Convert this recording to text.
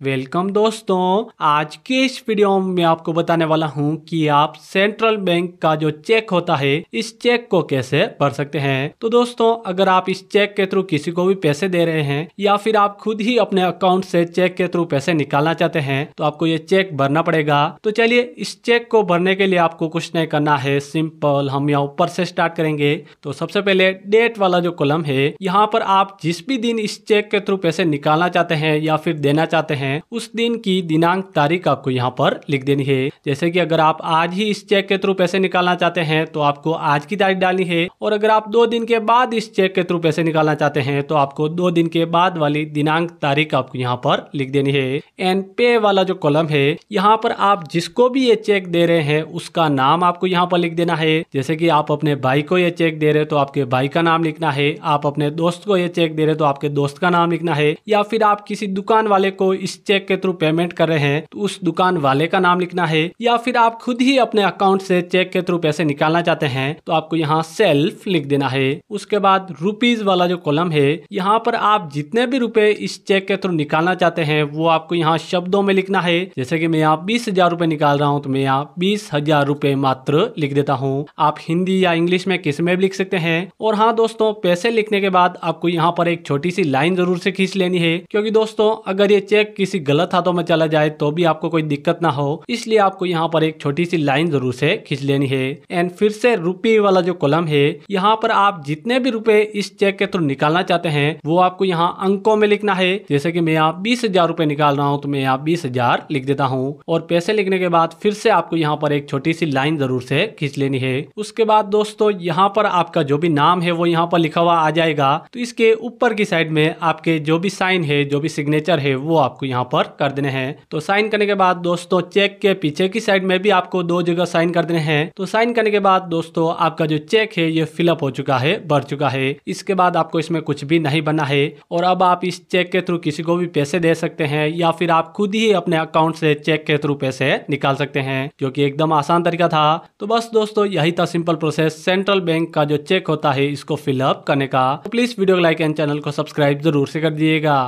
Welcome दोस्तों। आज के इस वीडियो में मैं आपको बताने वाला हूं कि आप सेंट्रल बैंक का जो चेक होता है इस चेक को कैसे भर सकते हैं। तो दोस्तों, अगर आप इस चेक के थ्रू किसी को भी पैसे दे रहे हैं या फिर आप खुद ही अपने अकाउंट से चेक के थ्रू पैसे निकालना चाहते हैं तो आपको ये चेक भरना पड़ेगा। तो चलिए, इस चेक को भरने के लिए आपको कुछ नहीं करना है, सिंपल हम यहाँ ऊपर से स्टार्ट करेंगे। तो सबसे पहले डेट वाला जो कॉलम है, यहाँ पर आप जिस भी दिन इस चेक के थ्रू पैसे निकालना चाहते हैं या फिर देना चाहते हैं उस दिन की दिनांक तारीख आपको यहाँ पर लिख देनी है। जैसे कि अगर आप आज ही इस चेक के थ्रू पैसे निकालना चाहते हैं तो आपको आज की तारीख डालनी है, और अगर आप 2 दिन के बाद इस चेक के थ्रू पैसे निकालना चाहते हैं तो आपको 2 दिन के बाद वाली दिनांक तारीख आपको यहाँ पर लिख देनी है। एंड पे वाला जो कॉलम है, यहाँ पर आप जिसको भी ये चेक दे रहे हैं उसका नाम आपको यहाँ पर लिख देना है। जैसे कि आप अपने भाई को ये चेक दे रहे हैं तो आपके भाई का नाम लिखना है, आप अपने दोस्त को ये चेक दे रहे हैं तो आपके दोस्त का नाम लिखना है, या फिर आप किसी दुकान वाले को इस चेक के थ्रू पेमेंट कर रहे हैं तो उस दुकान वाले का नाम लिखना है, या फिर आप खुद ही अपने अकाउंट से चेक के थ्रू पैसे निकालना चाहते हैं तो आपको यहाँ सेल्फ लिख देना है। उसके बाद रुपीज वाला जो कॉलम है, यहाँ पर आप जितने भी रुपए इस चेक के थ्रू निकालना चाहते हैं वो आपको यहाँ शब्दों में लिखना है। जैसे कि मैं यहाँ 20,000 रुपए निकाल रहा हूँ तो मैं यहाँ 20,000 रुपए मात्र लिख देता हूँ। आप हिंदी या इंग्लिश में किसी में भी लिख सकते हैं। और हाँ दोस्तों, पैसे लिखने के बाद आपको यहाँ पर एक छोटी सी लाइन जरूर से खींच लेनी है, क्योंकि दोस्तों अगर ये चेक किसी गलत हाथों में चला जाए तो भी आपको कोई दिक्कत ना हो, इसलिए आपको यहाँ पर एक छोटी सी लाइन जरूर से खींच लेनी है। एंड फिर से रुपये वाला जो कॉलम है, यहाँ पर आप जितने भी रुपए इस चेक के थ्रू निकालना चाहते हैं वो आपको यहाँ अंकों में लिखना है। जैसे कि मैं यहाँ 20,000 रुपए निकाल रहा हूँ तो मैं यहाँ 20,000 लिख देता हूँ। और पैसे लिखने के बाद फिर से आपको यहाँ पर एक छोटी सी लाइन जरूर से खींच लेनी है। उसके बाद दोस्तों, यहाँ पर आपका जो भी नाम है वो यहाँ पर लिखा हुआ आ जाएगा। तो इसके ऊपर की साइड में आपके जो भी साइन है, जो भी सिग्नेचर है वो आपको यहाँ पर कर देने हैं। तो साइन करने के बाद दोस्तों, चेक के पीछे की साइड में भी आपको 2 जगह साइन कर देने हैं। तो साइन करने के बाद दोस्तों, आपका जो चेक है ये फिलअप हो चुका है, भर चुका है। इसके बाद आपको इसमें कुछ भी नहीं बनना है, और अब आप इस चेक के थ्रू किसी को भी पैसे दे सकते हैं या फिर आप खुद ही अपने अकाउंट से चेक के थ्रू पैसे निकाल सकते हैं, जो कि एकदम आसान तरीका था। तो बस दोस्तों, यही था सिंपल प्रोसेस सेंट्रल बैंक का जो चेक होता है इसको फिलअप करने का। तो प्लीज वीडियो को लाइक एंड चैनल को सब्सक्राइब जरूर से कर दिएगा।